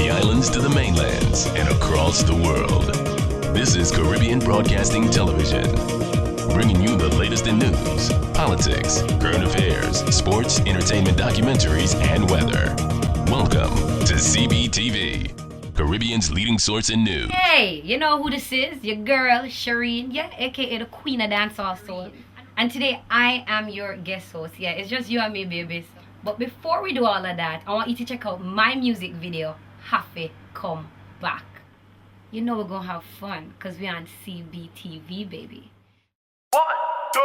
the islands to the mainlands and across the world. This is Caribbean Broadcasting Television, bringing you the latest in news, politics, current affairs, sports, entertainment documentaries, and weather. Welcome to CBTV, Caribbean's leading source in news. Hey, you know who this is? Your girl, Cherine, yeah, aka the queen of dancehall soul. And today, I am your guest host. Yeah, it's just you and me, babies. But before we do all of that, I want you to check out my music video, Happy Come Back. You know we're gonna have fun, because we're on CBTV, baby. 1, 2,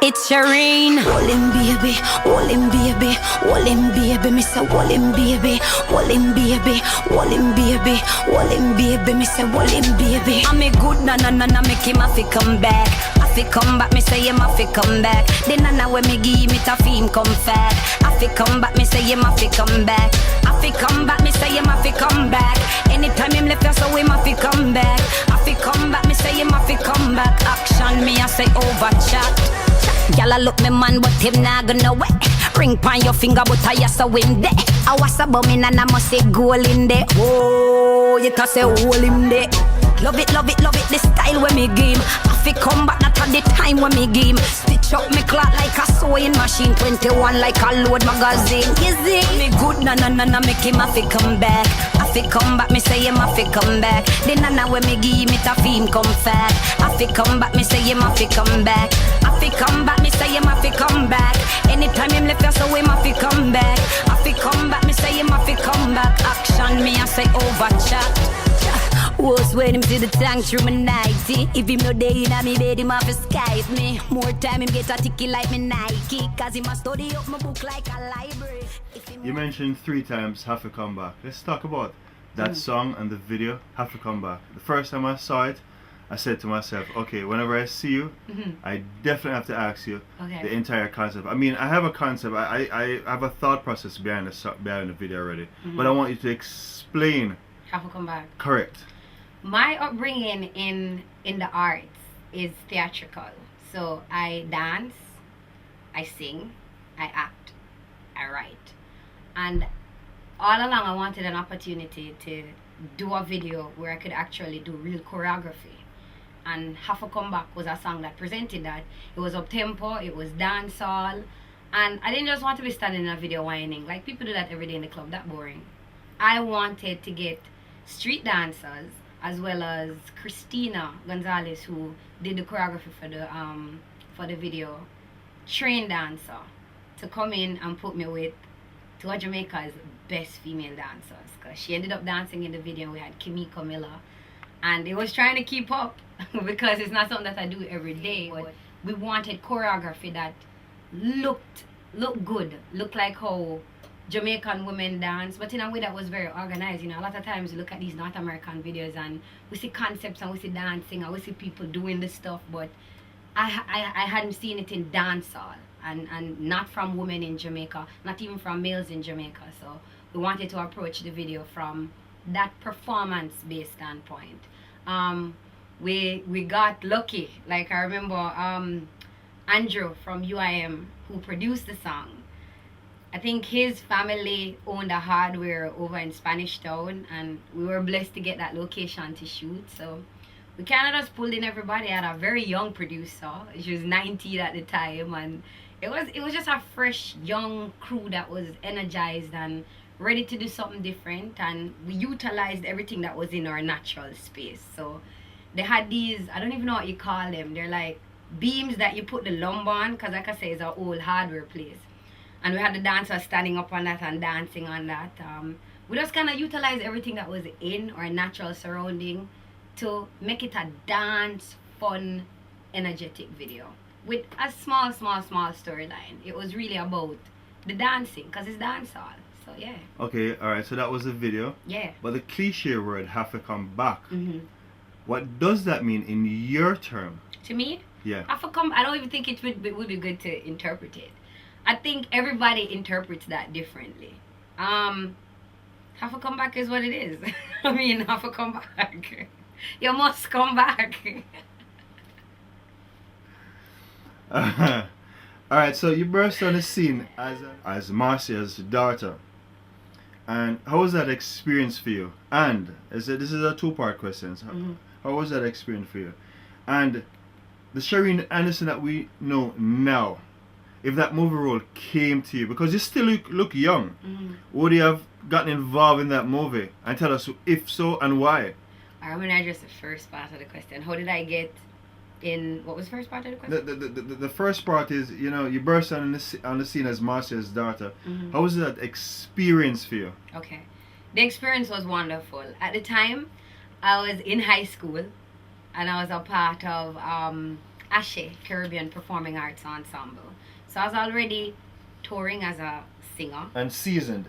3. It's Cherine. Hold him, baby. Hold him, baby. Hold him, baby. Me say hold him, baby. Hold him, baby. Hold him, baby. Hold him, baby. Me say hold him, baby. I'm a good na make him have to come back. Have to come back. Me say him have to come back. The nana when me give me to him come fat. Have to come back. Me say him have to come back. Have to come back. Me say him have to come back. Anytime him left us, so him have to come back. Have to come back. Me say him have to come back. Action me I say over chat. Y'all look me man, but him not gonna wait. Ring pan your finger, but I just a win there. I was a bum in and I must say goal in there. Oh, you can say hole him there. Love it, love it, love it, the style when me game. I fi come back, not at the time when me game. Stitch up me cloth like a sewing machine. 21 like a load magazine. Is it? Me good, na make him a fi come back. I fi come back, me say him a fi come back. The nana when me give me ta fi him come fat. I fi come back, me say him a fi come back. I fi come back, me say him a fi come back. Anytime him left us, so him a fi come back. I fi come back, me say him a fi come back. Action me I say over chat. Was when him see the tank through my nighty. If him no day in me bed, him have to Skype me. More time him get a ticket like me Nike. Cause him a study up my book like a library. You mentioned 3 times Have to Come Back. Let's talk about that song and the video, Have to Come Back. The first time I saw it, I said to myself, okay, whenever I see you, I definitely have to ask you the entire concept. I mean, I have a concept, I have a thought process behind the video already. But I want you to explain. Have to come back. Correct. My upbringing in the arts is theatrical. So I dance, I sing, I act, I write. And all along I wanted an opportunity to do a video where I could actually do real choreography. And Have to Come Back was a song that presented that. It was up-tempo, it was dancehall. And I didn't just want to be standing in a video whining. Like people do that every day in the club, that boring. I wanted to get street dancers as well as Christina Gonzalez, who did the choreography for the video, trained dancer, to come in and put me with two of Jamaica's best female dancers. Because she ended up dancing in the video. We had Kimiko Miller, and it was trying to keep up because it's not something that I do every day. But we wanted choreography that looked good, looked like how Jamaican women dance, but in a way that was very organized. You know, a lot of times we look at these North American videos and we see concepts and we see dancing and we see people doing this stuff, but I hadn't seen it in dancehall and not from women in Jamaica, not even from males in Jamaica. So we wanted to approach the video from that performance-based standpoint. We got lucky. Like I remember Andrew from UIM, who produced the song. I think his family owned a hardware over in Spanish Town, and we were blessed to get that location to shoot. So we kind of just pulled in everybody. I had a very young producer. She was 19 at the time, and it was just a fresh young crew that was energized and ready to do something different. And we utilized everything that was in our natural space. So they had these, I don't even know what you call them. They're like beams that you put the lumber on, because like I say, it's our old hardware place. And we had the dancers standing up on that and dancing on that. We just kind of utilized everything that was in our natural surrounding to make it a dance, fun, energetic video with a small storyline. It was really about the dancing, because it's dancehall. So yeah. Okay, alright, so that was the video. Yeah. But the cliche word, have to come back. What does that mean in your term? To me? Yeah. Have to come, I don't even think it would be good to interpret it. I think everybody interprets that differently. Have to come back is what it is. I mean, have to come back. You must come back. Alright, so you burst on the scene as Macias Daughter. And how was that experience for you? And this is a two-part question. How was that experience for you? And the Cherine Anderson that we know now, if that movie role came to you, because you still look young, would you have gotten involved in that movie? And tell us if so and why. I'm going to address the first part of the question. How did I get in... What was the first part of the question? The first part is, you know, you burst on the scene as Macias Daughter. How was that experience for you? Okay. The experience was wonderful. At the time, I was in high school, and I was a part of ASHE, Caribbean Performing Arts Ensemble. So I was already touring as a singer. And seasoned.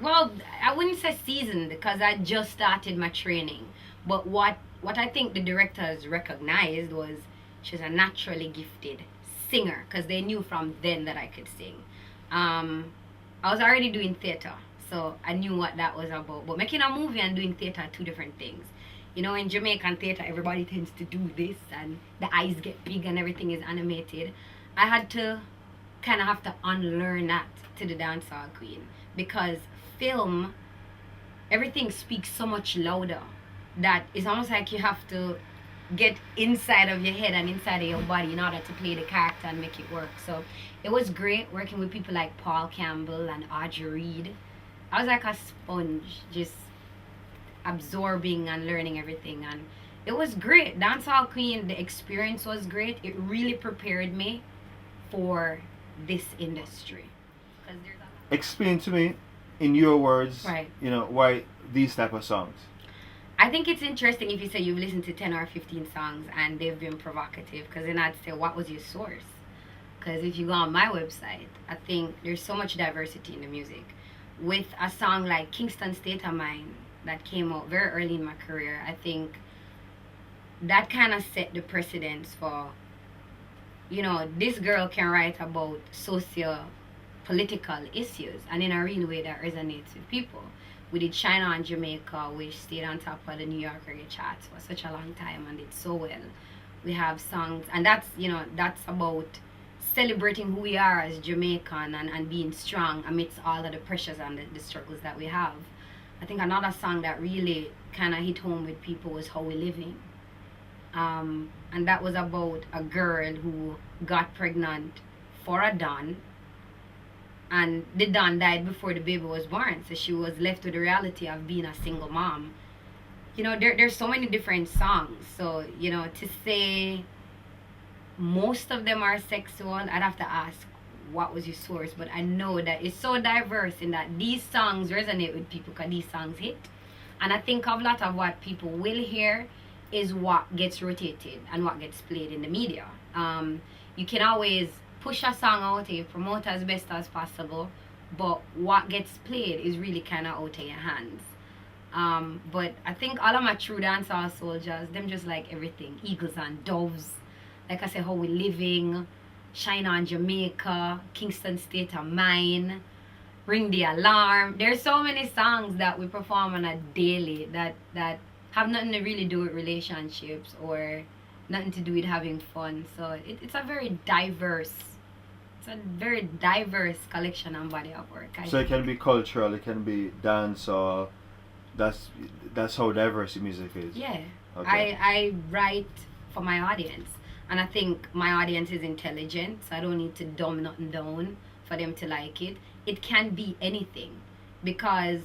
Well, I wouldn't say seasoned because I just started my training. But what I think the directors recognized was she's a naturally gifted singer, because they knew from then that I could sing. I was already doing theater, so I knew what that was about. But making a movie and doing theater are two different things. You know, in Jamaican theater, everybody tends to do this, and the eyes get big and everything is animated. I had to kind of have to unlearn that to the dancehall queen, because film, everything speaks so much louder that it's almost like you have to get inside of your head and inside of your body in order to play the character and make it work. So it was great working with people like Paul Campbell and Audrey Reed. I was like a sponge, just absorbing and learning everything, and it was great. Dancehall Queen, the experience was great. It really prepared me for this industry. Explain to me, in your words, right, you know, why these type of songs. I think it's interesting if you say you've listened to 10 or 15 songs and they've been provocative, because then I'd say, what was your source? Because if you go on my website, I think there's so much diversity in the music. With a song like Kingston State of Mind that came out very early in my career, I think that kind of set the precedence for, you know, this girl can write about socio-political issues and in a real way that resonates with people. We did China on Jamaica, which stayed on top of the New York reggae charts for such a long time and did so well. We have songs, and that's, you know, that's about celebrating who we are as Jamaican and being strong amidst all of the pressures and the struggles that we have. I think another song that really kind of hit home with people was How We Living. And that was about a girl who got pregnant for a Don, and the Don died before the baby was born, so she was left with the reality of being a single mom. You know, there's so many different songs, so, you know, to say most of them are sexual, I'd have to ask what was your source. But I know that it's so diverse in that these songs resonate with people because these songs hit. And I think a lot of what people will hear is what gets rotated and what gets played in the media. You can always push a song out and you promote as best as possible, but what gets played is really kind of out of your hands. But I think all of my true dancehall soldiers, them just like everything, eagles and doves, like I said, How We Living, Shine on Jamaica, Kingston State of Mind, Ring the Alarm. There's so many songs that we perform on a daily that have nothing to really do with relationships or nothing to do with having fun. So it's a very diverse collection and body of work. So it can be cultural, it can be dance, or that's how diverse the music is. Yeah. Okay. I write for my audience, and I think my audience is intelligent, so I don't need to dumb nothing down for them to like it. It can be anything, because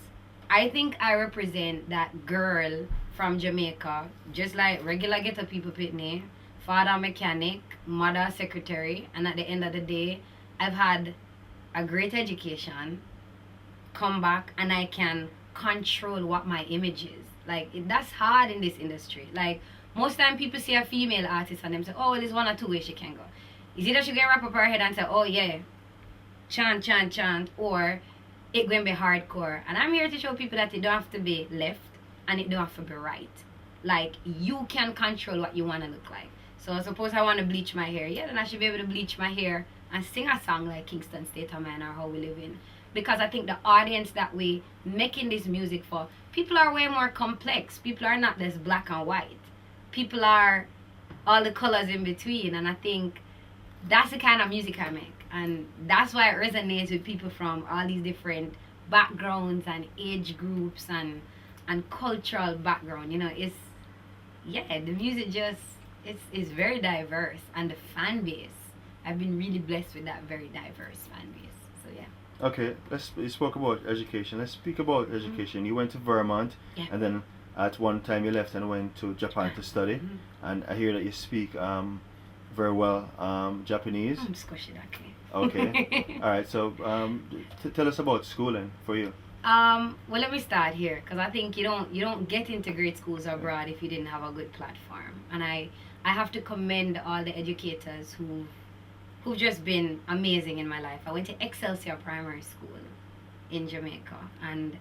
I think I represent that girl from Jamaica, just like regular ghetto people pitney, father mechanic, mother secretary, and at the end of the day, I've had a great education, come back, and I can control what my image is. Like, that's hard in this industry. Like, most time people see a female artist and them say, oh, there's one or two ways she can go. Is either she can wrap up her head and say, oh yeah, chant, chant, chant, or it going to be hardcore. And I'm here to show people that it don't have to be left and it don't have to be right. Like, you can control what you want to look like. So suppose I want to bleach my hair, yeah, then I should be able to bleach my hair and sing a song like Kingston State of Mind or How We Living. Because I think the audience that we making this music for, people are way more complex. People are not this black and white. People are all the colors in between, and I think that's the kind of music I make, and that's why it resonates with people from all these different backgrounds and age groups and cultural background. You know, the music just it's very diverse, and the fan base. I've been really blessed with that very diverse fan base. So yeah. Okay, you spoke about education. Let's speak about education. You went to Vermont, and then at one time you left and went to Japan to study. And I hear that you speak very well Japanese. I'm squishy, okay. All right. So tell us about schooling for you. Well, let me start here, because I think you don't get into great schools abroad if you didn't have a good platform. And I have to commend all the educators who've just been amazing in my life. I went to Excelsior Primary School in Jamaica, and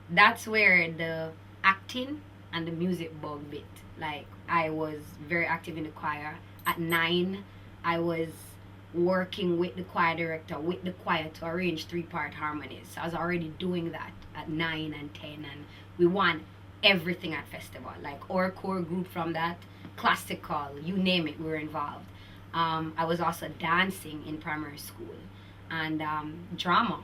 that's where the acting and the music bug bit. Like, I was very active in the choir. At 9, I was working with the choir director, with the choir, to arrange 3-part harmonies. So I was already doing that at 9 and 10, and we won everything at festival. Like, our core group from that, classical, you name it, we were involved. I was also dancing in primary school, and drama.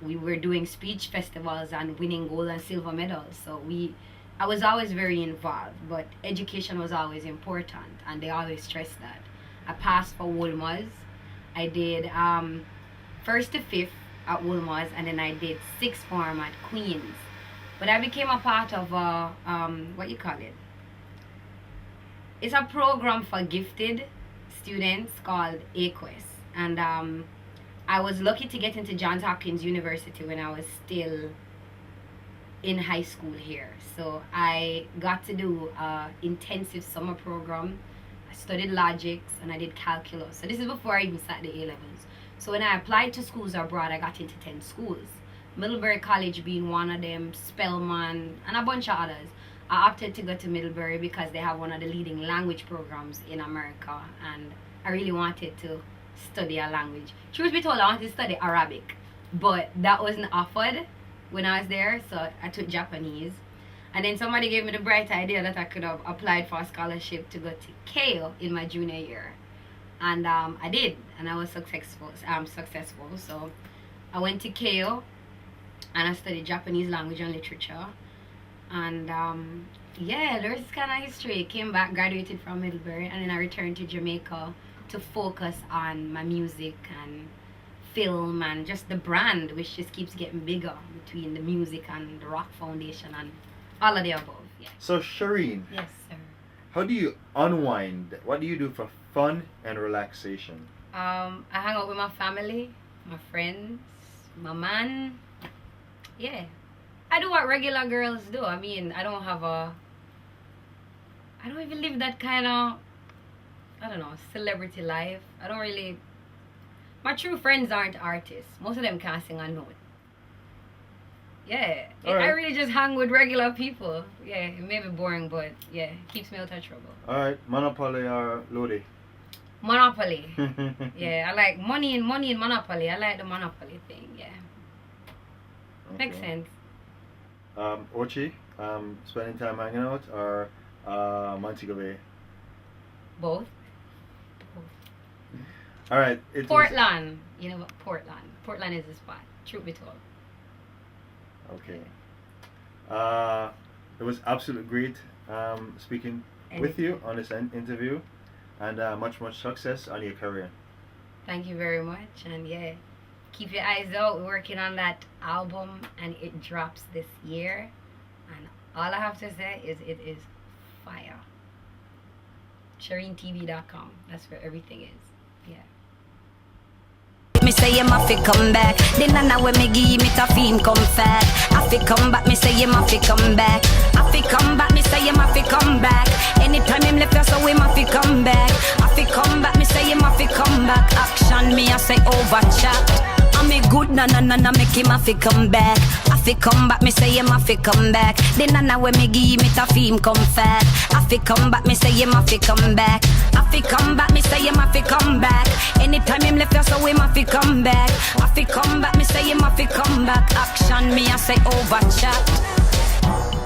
We were doing speech festivals and winning gold and silver medals. So I was always very involved, but education was always important, and they always stressed that. I passed for Wolmer's. I did 1st to 5th at Wolmer's, and then I did 6th form at Queens. But I became a part of what you call it? It's a program for gifted students called AQUES, and I was lucky to get into Johns Hopkins University when I was still in high school here. So I got to do an intensive summer program. I studied logics and I did calculus. So this is before I even sat the A-levels. So when I applied to schools abroad, I got into 10 schools. Middlebury College being one of them, Spelman, and a bunch of others. I opted to go to Middlebury because they have one of the leading language programs in America, and I really wanted to study a language. Truth be told, I wanted to study Arabic, but that wasn't offered when I was there, so I took Japanese. And then somebody gave me the bright idea that I could have applied for a scholarship to go to Keio in my junior year, and I did, and I was successful. So I went to Keio and I studied Japanese language and literature. And the rest is kind of history. Came back, graduated from Middlebury, and then I returned to Jamaica to focus on my music and film and just the brand, which just keeps getting bigger between the music and the Rock Foundation and all of the above. Yeah. So Cherine, Yes, sir. how do you unwind? What do you do for fun and relaxation? I hang out with my family, my friends, my man. Yeah. I do what regular girls do. I mean, I don't even live that kind of, celebrity life. My true friends aren't artists. Most of them can't sing a note. Yeah. All right. I really just hang with regular people. Yeah, it may be boring, but yeah, it keeps me out of trouble. Alright, Monopoly or Lodi? Monopoly. Yeah, I like money in Monopoly. I like the Monopoly thing, yeah. Okay. Makes sense. Ochi, spending time hanging out, or Montego Bay? Both. Alright, Portland. You know what? Portland. Portland is the spot. Truth be told. Okay. It was absolutely great speaking with you on this interview, and much success on your career. Thank you very much, and yeah, keep your eyes out. We're working on that album, and it drops this year, and all I have to say is it is fire. CherineTV.com. That's where everything is. Yeah. Me say him a fi come back. The nana when me give me ta fame come fat. I fi come back, me say him a fi come back. I fi come back, me say him a fi come back. Anytime him left us, so him a fi come back. I fi come back, me say him a fi come back. Action me I say over chat. I'm a good nana make him a fi come back. I fi come back, me say him a fi come back. The nana when me give me ta fame come fat. I fi come back, me say him a fi come back. I fi come back, me say him a fi come back. Anytime him left us, so him a fi come back. I fi come back, me say him a fi come back. Action me I say over chat.